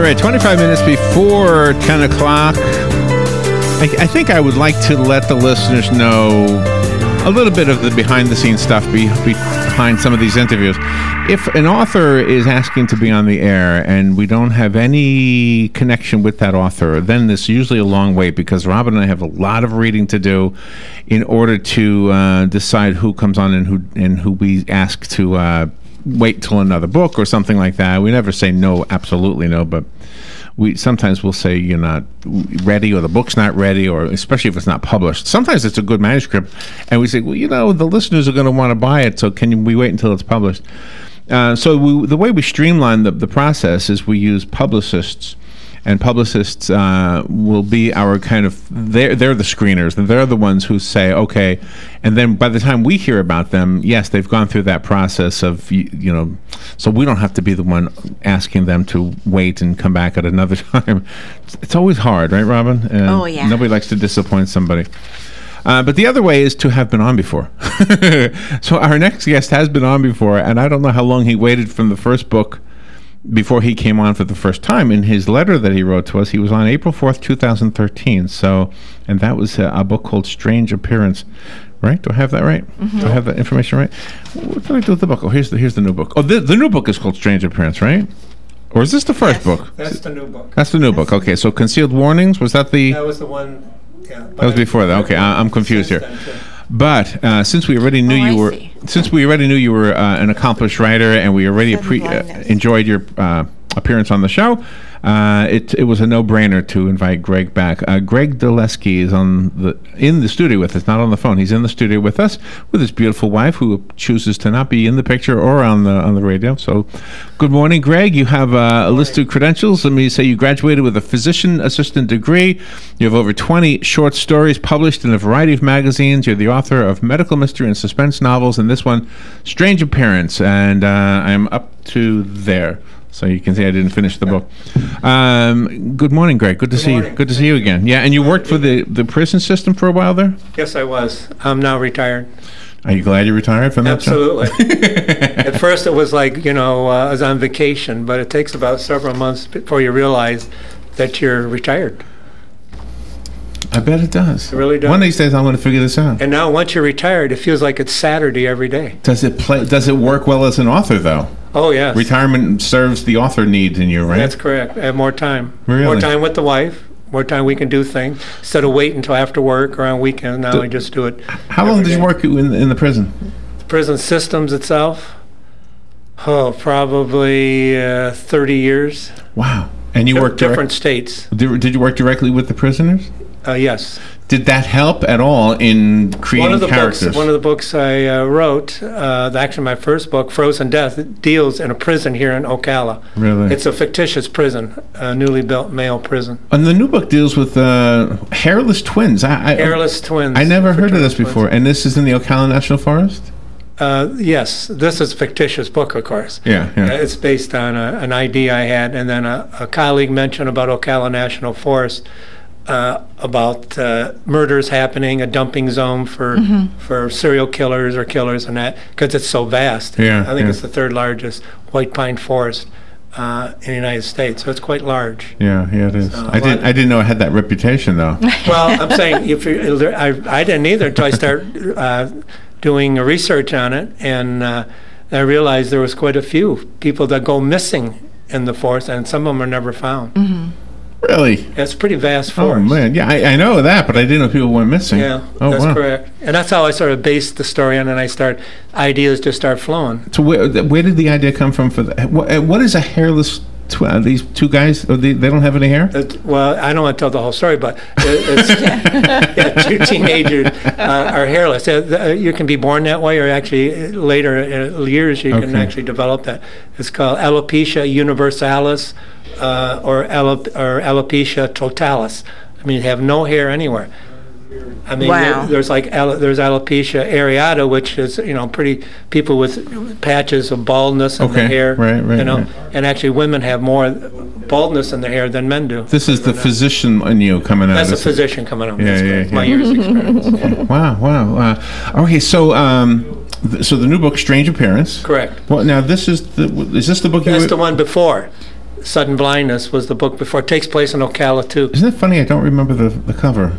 right, 25 minutes before 10 o'clock. I think I would like to let the listeners know a little bit of the behind-the-scenes stuff behind some of these interviews. If an author is asking to be on the air and we don't have any connection with that author, then it's usually a long wait because Robin and I have a lot of reading to do in order to decide who comes on and who we ask to wait till another book or something like that. We never say no, absolutely no, but sometimes we'll say you're not ready or the book's not ready, or especially if it's not published. Sometimes it's a good manuscript and we say, well, the listeners are going to want to buy it, so can we wait until it's published? So the way we streamline the process is we use publicists, and publicists will be our kind of, they're the screeners, and they're the ones who say, okay, and then by the time we hear about them, yes, they've gone through that process of, so we don't have to be the one asking them to wait and come back at another time. It's always hard, right, Robin? Oh, yeah. Nobody likes to disappoint somebody. But the other way is to have been on before. So our next guest has been on before, and I don't know how long he waited from the first book before he came on for the first time. In his letter that he wrote to us, he was on April 4th, 2013. And that was a book called Strange Appearance. Right? Do I have that right? Mm-hmm. Do I have that information right? What did I do with the book? Oh, here's the new book. Oh, the new book is called Strange Appearance, right? Or is this the first book? That's the new book. That's the new book. Okay, so Concealed Warnings, was that the... That was the one, yeah. That was before that. Okay, I'm confused here. But since we already knew you were an accomplished writer, and we already enjoyed your appearance on the show, it was a no-brainer to invite Greg back. Greg Didaleusky is in the studio with us, not on the phone. He's in the studio with us with his beautiful wife, who chooses to not be in the picture or on the radio. So, good morning, Greg. You have a list of credentials. Let me say you graduated with a physician assistant degree. You have over 20 short stories published in a variety of magazines. You're the author of medical mystery and suspense novels, and this one, Strange Appearance. And I'm up to there. So you can see I didn't finish the book. Good morning, Greg. Good to see you. Good to see you again. Yeah, and you worked for the prison system for a while there? Yes, I was. I'm now retired. Are you glad you retired from that? Absolutely. At first, it was like, I was on vacation, but it takes about several months before you realize that you're retired. I bet it does. It really does. One of these days, I'm going to figure this out. And now, once you're retired, it feels like it's Saturday every day. Does it work well as an author, though? Oh, yes. Retirement serves the author need in you, right? That's correct. I have more time. Really? More time with the wife. More time we can do things. Instead of waiting until after work or on weekends, now I just do it. How long did you work in the prison? The prison systems itself? Oh, probably 30 years. Wow. And you worked different states. Did you work directly with the prisoners? Yes. Did that help at all in creating characters? One of the books I wrote, actually my first book, Frozen Death, deals in a prison here in Ocala. Really? It's a fictitious prison, a newly built male prison. And the new book deals with hairless twins. Hairless twins. I never heard of this before. And this is in the Ocala National Forest? Yes, this is a fictitious book, of course. Yeah. It's based on an idea I had, and then a colleague mentioned about Ocala National Forest, about murders happening, a dumping zone for serial killers or killers, and that, because it's so vast. Yeah, I think it's the third largest white pine forest in the United States, so it's quite large. Yeah, it is. So I didn't know it had that reputation, though. Well, I'm saying I didn't either until I started doing research on it, and I realized there was quite a few people that go missing in the forest, and some of them are never found. Mm-hmm. Really? It's a pretty vast forest. Oh, man. Yeah, I know that, but I didn't know people went missing. Yeah, that's correct. And that's how I sort of based the story on, and ideas just start flowing. So where did the idea come from for that? What is a hairless these two guys, they don't have any hair? Well, I don't want to tell the whole story, but it's two teenagers are hairless. You can be born that way, or actually later in years you can actually develop that. It's called alopecia universalis or alopecia totalis. I mean, you have no hair anywhere. I mean, there's alopecia areata, which is pretty people with patches of baldness in the hair. Right. And actually women have more baldness in their hair than men do. This is the physician in you coming out. That's a physician coming out. Yeah. My years of experience. Wow. Okay, so the new book, Strange Appearance. Correct. Well, now is this the book? That's the one before. Sudden Blindness was the book before. It takes place in Ocala too. Isn't it funny? I don't remember the cover.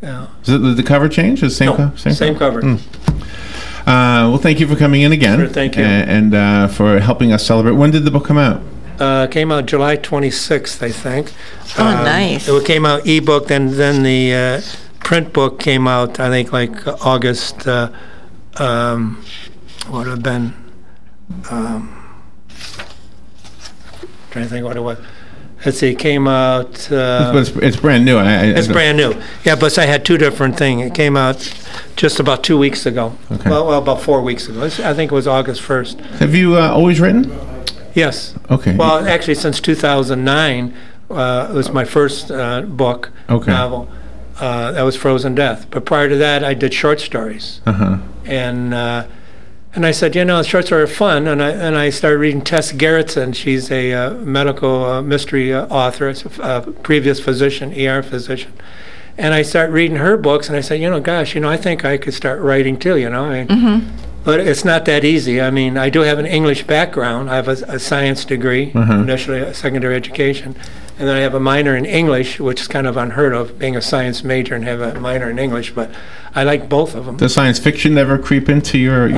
Yeah. Did the cover change? Is it same cover. Well, thank you for coming in again. Sure, thank you. And for helping us celebrate. When did the book come out? Came out July 26th, I think. Oh, nice. It came out ebook, then the print book came out, I think, like August, what would have been, trying to think what it was. Let's see, it came out... it's brand new. It's brand new. Yeah, but I had two different things. It came out just about 2 weeks ago. Okay. Well, about 4 weeks ago. I think it was August 1st. Have you always written? Yes. Okay. Well, actually, since 2009, it was my first book, novel. That was Frozen Death. But prior to that, I did short stories. Uh-huh. And I said, short stories are fun. And I started reading Tess Gerritsen. She's a medical mystery author, a previous physician, ER physician. And I started reading her books, and I said, gosh, I think I could start writing too, But it's not that easy. I mean, I do have an English background. I have a science degree, initially a secondary education. And then I have a minor in English, which is kind of unheard of, being a science major and have a minor in English. But I like both of them. Does science fiction ever creep into your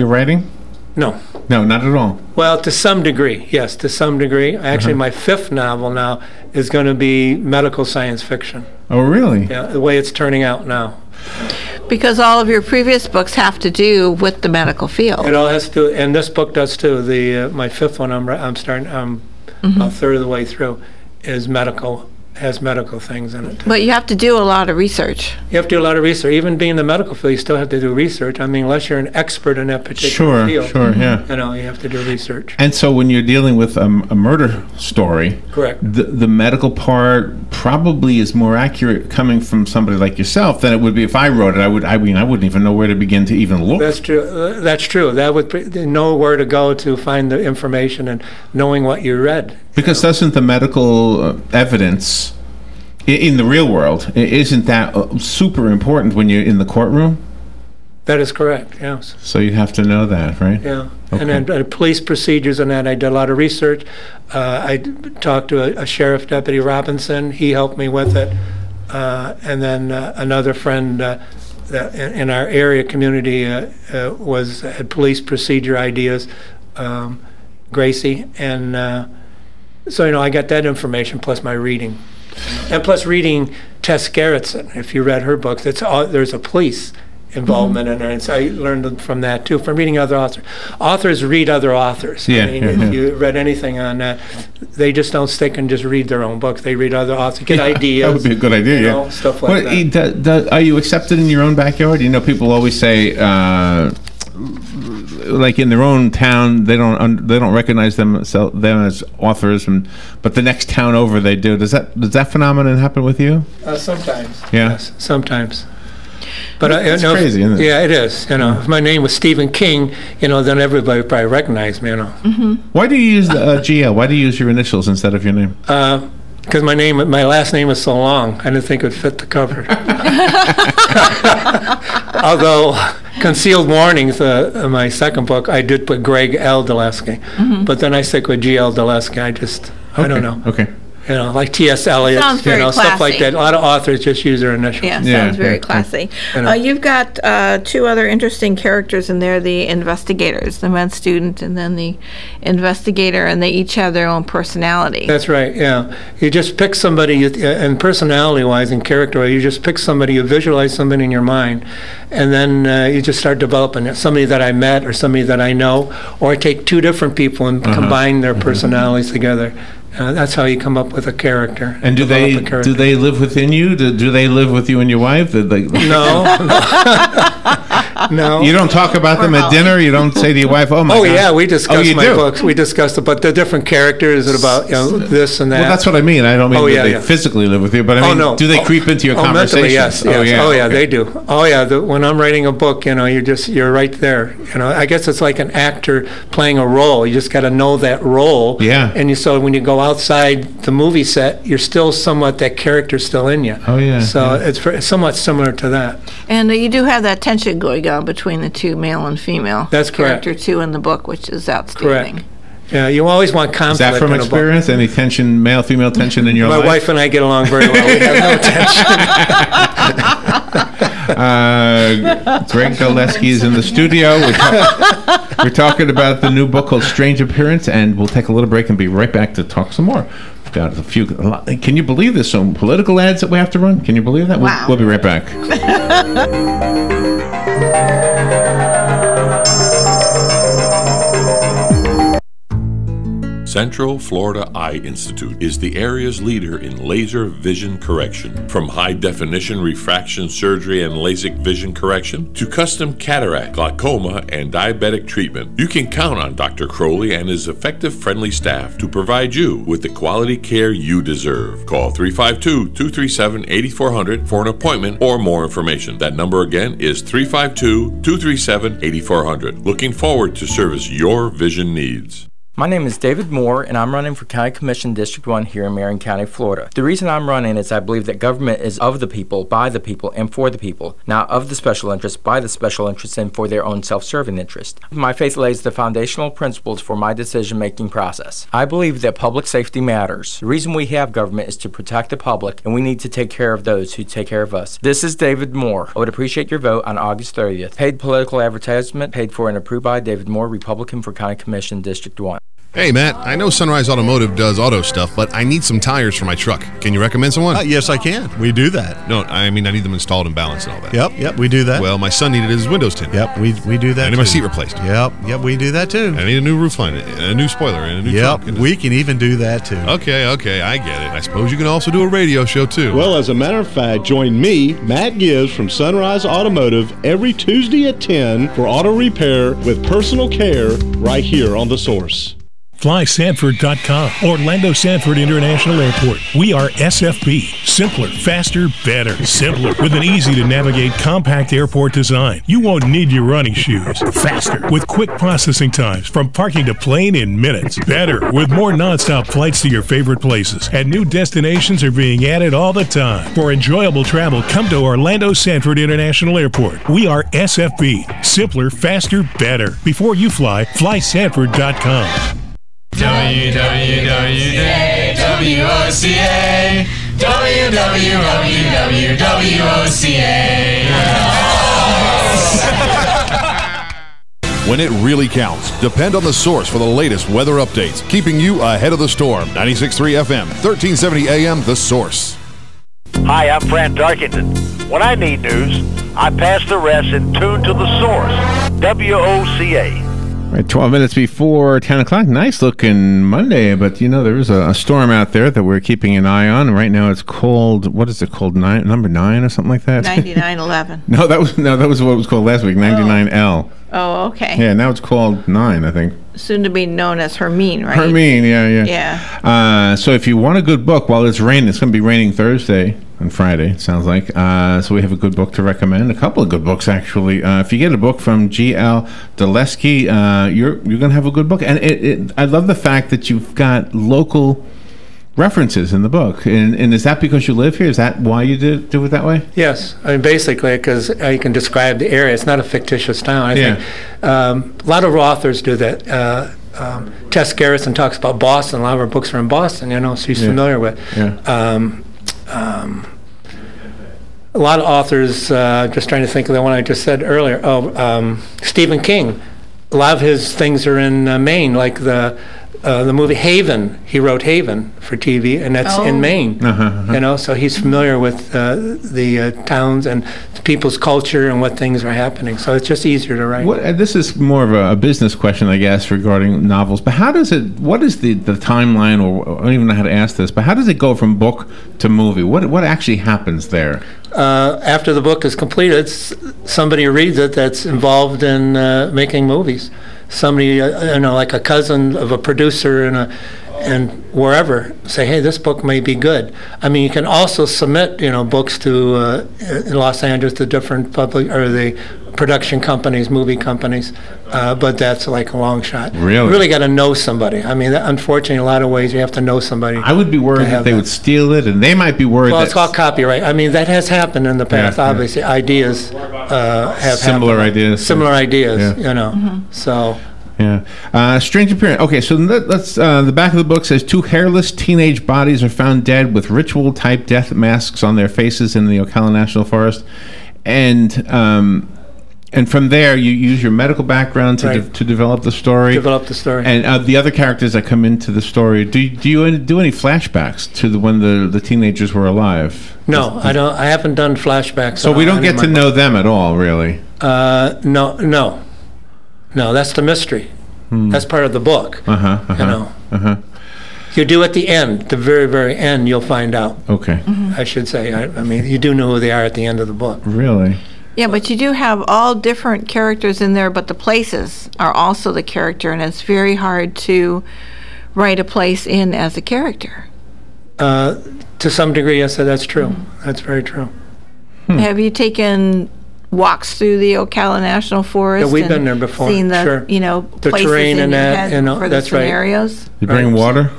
writing? No. No, not at all. Well, to some degree, yes, to some degree. Actually, my fifth novel now is going to be medical science fiction. Oh, really? Yeah, the way it's turning out now. Because all of your previous books have to do with the medical field. It all has to, and this book does too. My fifth one, I'm starting. I'm a third of the way through. Is medical, has medical things in it. But you have to do a lot of research. You have to do a lot of research. Even being in the medical field, you still have to do research. I mean, unless you're an expert in that particular field. Sure, yeah. You have to do research. And so when you're dealing with a murder story, correct, the medical part probably is more accurate coming from somebody like yourself than it would be if I wrote it. I wouldn't even know where to begin to even look. That's true. That's true. That would know where to go to find the information and knowing what you read. Because doesn't the medical evidence in the real world, isn't that super important when you're in the courtroom? That is correct, yes. So you have to know that, right? Yeah. Okay. And then police procedures and that, I did a lot of research. I talked to a Sheriff Deputy Robinson. He helped me with it. And then another friend that in our area community had police procedure ideas, Gracie. And so, I got that information plus my reading. And plus reading Tess Gerritsen, if you read her books, there's a police involvement in there. And so I learned from that too, from reading other authors. Authors read other authors. Yeah, if you read anything on that, they just don't stick and just read their own books. They read other authors, get ideas. That would be a good idea, stuff like that. Are you accepted in your own backyard? People always say, like in their own town, they don't recognize them as authors, but the next town over they do. Does that phenomenon happen with you? Sometimes. Yeah. Yes, sometimes. But it's crazy, isn't it? Yeah, it is. If my name was Stephen King, then everybody would probably recognize me. Why do you use the GL? Why do you use your initials instead of your name? Because my last name is so long, I didn't think it would fit the cover. Although Concealed Warnings, my second book, I did put Greg L. Didaleusky, but then I stick with G.L. Didaleusky. I don't know. Okay. Like T.S. Eliot, stuff like that. A lot of authors just use their initials. Yeah, sounds very classy. You've got two other interesting characters in there, the investigators, the med student and then the investigator, and they each have their own personality. That's right, yeah. You just pick somebody, and personality-wise and character-wise, you just pick somebody, you visualize somebody in your mind, and then you just start developing it. Somebody that I met or somebody that I know, or I take two different people and combine their personalities together. That's how you come up with a character. And do they live within you? Do they live with you and your wife? No. No. You don't talk about them at dinner? You don't say to your wife, oh, my God. Oh, yeah, we discuss my books. We discuss it, but the different characters and about this and that. Well, that's what I mean. I don't mean they physically live with you, but I mean, do they creep into your conversations? Mentally, yes. Oh, yeah, they do. Oh, yeah, when I'm writing a book, you're right there. I guess it's like an actor playing a role. You just got to know that role. Yeah. And so when you go outside the movie set, you're still somewhat, that character's still in you. Oh, yeah. So it's somewhat similar to that. And you do have that tension going on between the two, male and female. That's correct. Character two in the book, which is outstanding. Correct. Yeah, you always want conflict. Is that from in a book. experience? Any tension, male-female tension in your life? My wife and I get along very well. We have no tension. Greg Didaleusky is in the studio. We're talking about the new book called Strange Appearance, and we'll take a little break and be right back to talk some more. We've got a lot. Can you believe there's some political ads that we have to run? Can you believe that? Wow. We'll be right back. Central Florida Eye Institute is the area's leader in laser vision correction. From high-definition refraction surgery and LASIK vision correction to custom cataract, glaucoma, and diabetic treatment, you can count on Dr. Crowley and his effective, friendly staff to provide you with the quality care you deserve. Call 352-237-8400 for an appointment or more information. That number again is 352-237-8400. Looking forward to service your vision needs. My name is David Moore, and I'm running for County Commission District 1 here in Marion County, Florida. The reason I'm running is I believe that government is of the people, by the people, and for the people, not of the special interests, by the special interests, and for their own self-serving interest. My faith lays the foundational principles for my decision-making process. I believe that public safety matters. The reason we have government is to protect the public, and we need to take care of those who take care of us. This is David Moore. I would appreciate your vote on August 30th. Paid political advertisement paid for and approved by David Moore, Republican for County Commission District 1. Hey, Matt, I know Sunrise Automotive does auto stuff, but I need some tires for my truck. Can you recommend someone? Yes, I can. We do that. No, I mean I need them installed and balanced and all that. Yep, we do that. Well, my son needed his windows tinted. Yep, we do that. I need my seat replaced. Yep, we do that too. I need a new roof line, a new spoiler, and a new trunk. Yep, we can even do that too. Okay, I get it. I suppose you can also do a radio show too. Well, as a matter of fact, join me, Matt Gibbs from Sunrise Automotive, every Tuesday at 10 for auto repair with personal care right here on The Source. FlySanford.com, Orlando Sanford International Airport. We are SFB. Simpler, faster, better. Simpler, with an easy-to-navigate, compact airport design. You won't need your running shoes. Faster, with quick processing times from parking to plane in minutes. Better, with more nonstop flights to your favorite places. And new destinations are being added all the time. For enjoyable travel, come to Orlando Sanford International Airport. We are SFB. Simpler, faster, better. Before you fly, FlySanford.com. WWWOCA, WWWOCA. When it really counts, depend on The Source for the latest weather updates, keeping you ahead of the storm. 96.3 FM, 1370 AM, The Source. Hi, I'm Fran Darkington. When I need news, I pass the rest and tune to The Source, WOCA. Right, 12 minutes before 10 o'clock. Nice looking Monday, but you know, there is a storm out there that we're keeping an eye on. Right now it's called, what is it called? Number 9 or something like that? 9911. No, that was what it was called last week, 99L. Oh, okay. Yeah, now it's called 9, I think. Soon to be known as Hermine, right? Hermine, yeah. Yeah. So if you want a good book, while it's raining, it's going to be raining Thursday and Friday, it sounds like. So we have a good book to recommend, a couple of good books, actually. If you get a book from G.L. Didaleusky, you're going to have a good book. And I love the fact that you've got local references in the book. And is that because you live here? Is that why you do it that way? Yes. I mean, basically, because you can describe the area. It's not a fictitious town. I think a lot of authors do that. Tess Garrison talks about Boston. A lot of her books are in Boston, she's familiar with. Yeah. A lot of authors, just trying to think of the one I just said earlier. Stephen King. A lot of his things are in Maine, like the movie Haven. He wrote Haven for TV, and that's in Maine. So he's familiar with the towns and the people's culture and what things are happening. So it's just easier to write. This is more of a business question, I guess, regarding novels. But what is the timeline, or I don't even know how to ask this, but how does it go from book to movie? What actually happens there? After the book is completed, somebody reads it that's involved in making movies. Somebody, like a cousin of a producer and wherever, say, hey, this book may be good. I mean, you can also submit, books to in Los Angeles to different the production companies, movie companies, but that's like a long shot. Really? You really got to know somebody. I mean, unfortunately, in a lot of ways, you have to know somebody. I would be worried that they would steal it, and they might be worried Well, it's called copyright. I mean, that has happened in the past, obviously. Ideas have Similar happened. ideas. Similar ideas, Yeah. So... Yeah. Strange appearance. Okay, so let's. The back of the book says 2 hairless teenage bodies are found dead with ritual-type death masks on their faces in the Ocala National Forest, and from there you use your medical background to develop the story. And the other characters that come into the story. Do you do any flashbacks to when the teenagers were alive? No, I don't. I haven't done flashbacks. So we don't get to know them at all, really. No. That's the mystery. That's part of the book. You do at the end, the very, very end, you'll find out. Okay. I should say. I mean, you do know who they are at the end of the book. Really? Yeah, but you do have all different characters in there, but the places are also the character, and it's very hard to write a place in as a character. To some degree, yes, that's true. That's very true. Have you taken walks through the Ocala National Forest? Yeah, we've been there before. Seen the the places terrain and that, for the scenarios. You bring water?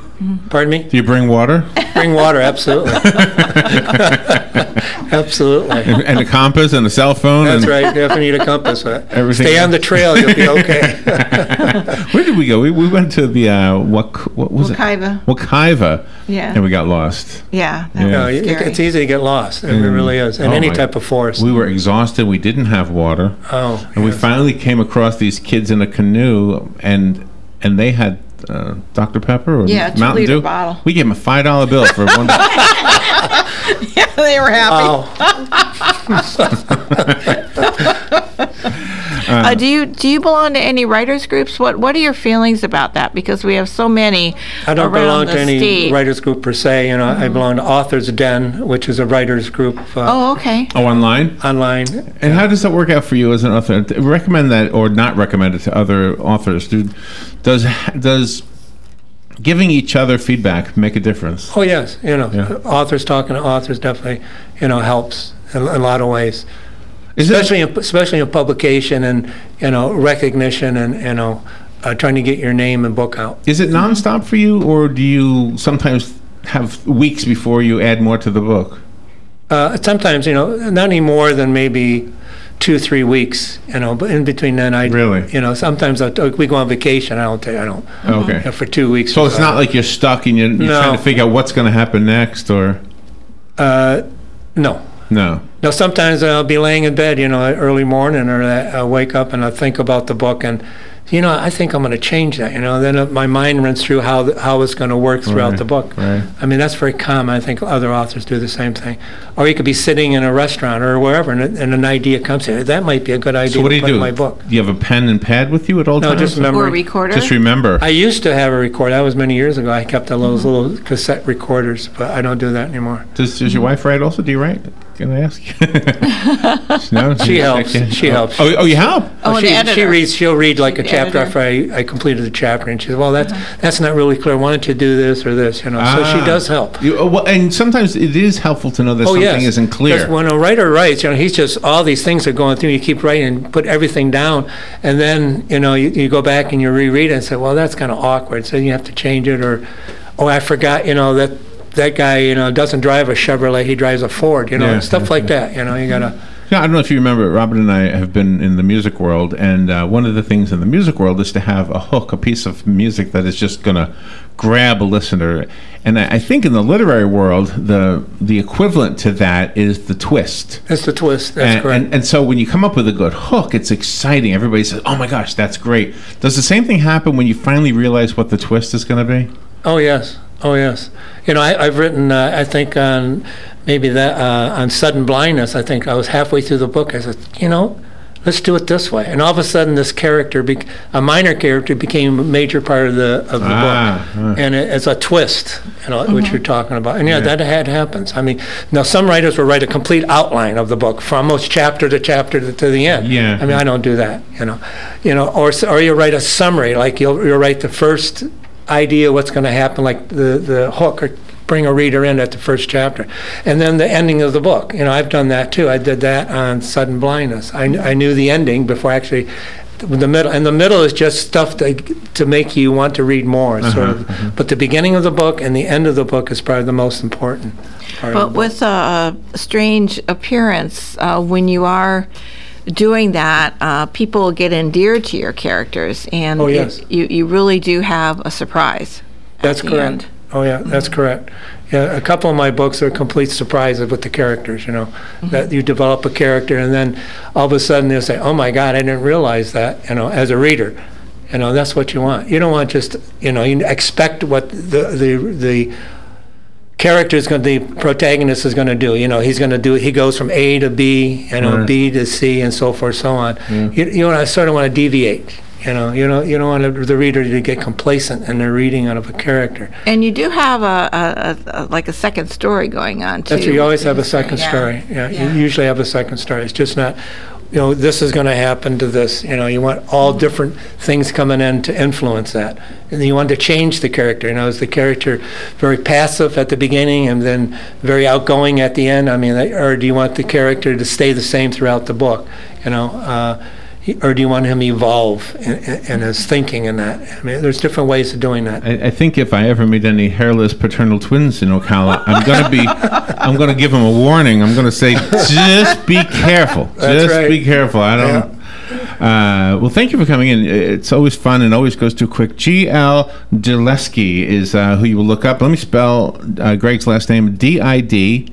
Pardon me? Do you bring water? Bring water, absolutely. Absolutely. And a compass and a cell phone. That's right. You definitely need a compass. Stay on the trail, you'll be okay. Where did we go? We went to the what was Wekiva. it? Wekiva. Yeah. And we got lost. Yeah. That was scary. It's easy to get lost. It really is. In any type of forest. We were exhausted. We didn't have water. Oh. And we finally came across these kids in a canoe, and they had Dr. Pepper or Mountain Dew. Bottle. We gave them a $5 bill for one. Yeah, they were happy. Do you belong to any writers groups? What are your feelings about that? Because we have so many. I don't belong to any state. writers group per se. I belong to Authors Den, which is a writers group. Okay. Oh, online. Online. And how does that work out for you as an author? Recommend that or not recommend it to other authors? Does giving each other feedback make a difference? Oh yes, authors talking to authors definitely, helps in a lot of ways. Especially in publication and recognition and trying to get your name and book out. Is it nonstop for you, or do you sometimes have weeks before you add more to the book? Sometimes, not any more than maybe 2-3 weeks, but in between then sometimes we go on vacation. I don't okay. For 2 weeks. So it's not like you're stuck and you're trying to figure out what's going to happen next, or no. Now sometimes I'll be laying in bed, early morning, or I'll wake up and I'll think about the book, and I think I'm going to change that. Then my mind runs through how it's going to work throughout the book. Right. I mean, that's very common. I think other authors do the same thing. Or you could be sitting in a restaurant or wherever, and an idea comes to you. That might be a good idea. So what do you to put do? in my book. Do you have a pen and pad with you at all times? No, just memory. Or a recorder. Just remember. I used to have a recorder. That was many years ago. I kept those little cassette recorders, but I don't do that anymore. Does your wife write also? Do you write? Can I ask? No, she helps. She helps. Oh, you help? Oh, she reads. She'll read like a chapter after I completed the chapter, and she says, "Well, that's not really clear. Why don't you do this or this?" So she does help. And sometimes it is helpful to know that something isn't clear. Because when a writer writes, he's just all these things are going through. You keep writing and put everything down, and then you go back and you reread it and say, "Well, that's kind of awkward." So you have to change it, or, "Oh, I forgot. That guy, doesn't drive a Chevrolet, he drives a Ford, stuff like that, you gotta." Yeah, I don't know if you remember, Robert and I have been in the music world, and one of the things in the music world is to have a hook, a piece of music that is just going to grab a listener. And I think in the literary world, the equivalent to that is the twist. It's the twist, that's correct. And so when you come up with a good hook, it's exciting. Everybody says, "Oh my gosh, that's great." Does the same thing happen when you finally realize what the twist is going to be? Oh, yes. Oh, yes. I've written, I think, on maybe that, on sudden blindness, I think I was halfway through the book. I said, let's do it this way. And all of a sudden, this character, a minor character, became a major part of the book. And it's a twist, which you're talking about. And that happens. I mean, now some writers will write a complete outline of the book from almost chapter to chapter to the end. Yeah. I mean, I don't do that, or you write a summary, like you'll write the first idea what's going to happen, like the hook, or bring a reader in at the first chapter, and then the ending of the book. I've done that too. I did that on Sudden Blindness. I knew the ending before actually the middle, and the middle is just stuff to make you want to read more, but the beginning of the book and the end of the book is probably the most important part. But with a strange appearance, when you are doing that, people get endeared to your characters, and Oh, yes. you really do have a surprise. That's at the correct. end. Oh, yeah, that's correct. Yeah, a couple of my books are complete surprises with the characters, that you develop a character and then all of a sudden they'll say, oh my God, I didn't realize that, as a reader. That's what you want. You don't want just, you expect what the character is going to, the protagonist is going to do. He's going to do, he goes from A to B, B to C and so forth, so on. You sort of want to deviate. You don't want the reader to get complacent in their reading out of a character. And you do have like a second story going on too. That's right. You always have a second story. Yeah, you usually have a second story. It's just not, this is going to happen to this. You want all different things coming in to influence that. And then you want to change the character. Is the character very passive at the beginning and then very outgoing at the end? Or do you want the character to stay the same throughout the book? Or do you want him to evolve in his thinking in that? There's different ways of doing that. I think if I ever meet any hairless paternal twins in Ocala, I'm gonna give them a warning. I'm gonna say, just be careful. That's right. Be careful. I don't. Yeah. Well, thank you for coming in. It's always fun and always goes too quick. G.L. Didaleusky is who you will look up. Let me spell Greg's last name: Didaleusky.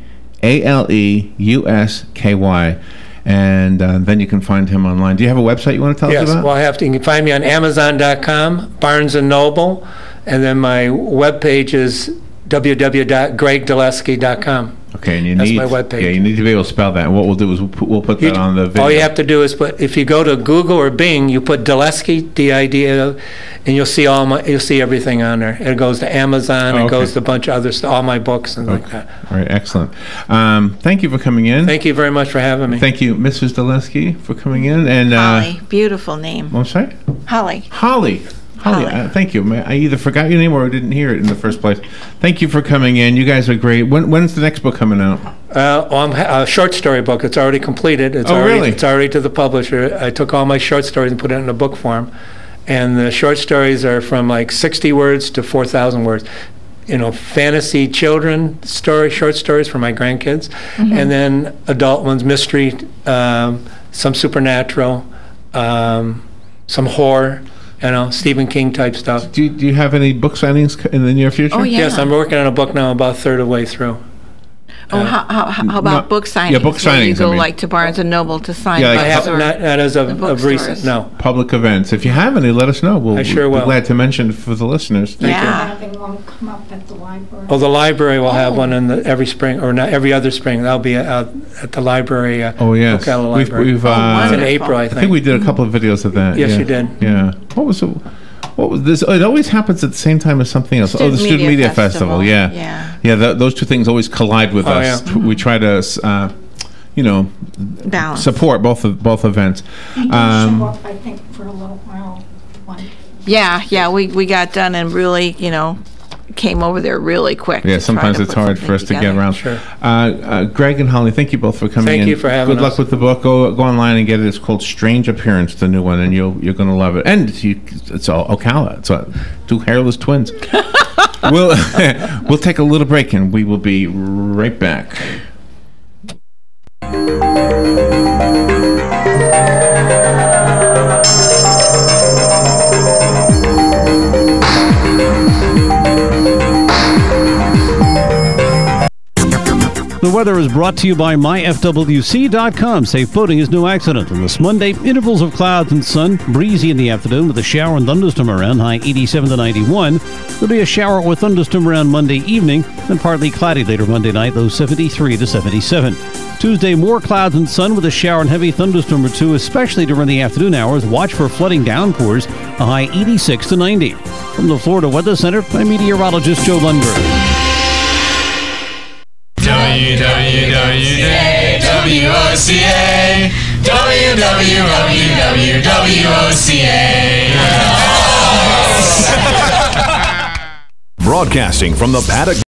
And then you can find him online. Do you have a website you want to tell us about? Yes, well, you can find me on Amazon.com, Barnes & Noble, and then my webpage is www.gregdaleusky.com. Okay, and That's my webpage. Yeah, you need to be able to spell that. And what we'll do is we'll put that on the video. All you have to do is if you go to Google or Bing, you put Didaleusky, D-I-D-A, and you'll see everything on there. It goes to Amazon, it goes to a bunch of other stuff, all my books and like that. All right, excellent. Thank you for coming in. Thank you very much for having me. Thank you, Mrs. Didaleusky, for coming in. And Holly, beautiful name. I'm sorry? Holly. Holly. Thank you. I either forgot your name or I didn't hear it in the first place. Thank you for coming in. You guys are great. When's the next book coming out? I'm a short story book. It's already completed. Really? It's already to the publisher. I took all my short stories and put it in a book form. And the short stories are from like 60 words to 4,000 words. Fantasy children short stories for my grandkids. Mm-hmm. And then adult ones, mystery, some supernatural, some horror. Stephen King type stuff. Do you have any book signings in the near future? Oh, yeah. Yes, I'm working on a book now, about a third of the way through. How about book signings? Yeah, book signings. You go like to Barnes and Noble to sign. Yeah, I have not as of recent. No. Public events. If you have any, let us know. I sure will. We're glad to mention it for the listeners. Thank you. Having one come up at the library. Well, the library will have one every spring, or not every other spring. That'll be at the library. Oh yes, library. We've it's in April, I think. I think we did a couple of videos of that. Yes, you did. Yeah. What was this? It always happens at the same time as something else. The Student Media Festival. Yeah. Those two things always collide with us. Yeah. We try to, balance. Support both events. You show up, I think, for a little while. Yeah. We got done and really, came over there really quick. Yeah, sometimes it's hard for us to get around. Sure. Greg and Holly, thank you both for coming in. Thank you for having us. Good luck with the book. Go online and get it. It's called Strange Appearance, the new one, and you're going to love it. And it's all Ocala. It's two hairless twins. We'll take a little break, and we will be right back. The weather is brought to you by myfwc.com. Safe boating is no accident. On this Monday, intervals of clouds and sun, breezy in the afternoon with a shower and thunderstorm around, high 87 to 91. There'll be a shower with thunderstorm around Monday evening, and partly cloudy later Monday night, low 73 to 77. Tuesday, more clouds and sun with a shower and heavy thunderstorm or two, especially during the afternoon hours. Watch for flooding downpours, a high 86 to 90. From the Florida Weather Center, I'm meteorologist Joe Lundberg. WWOCA, Broadcasting from the paddock.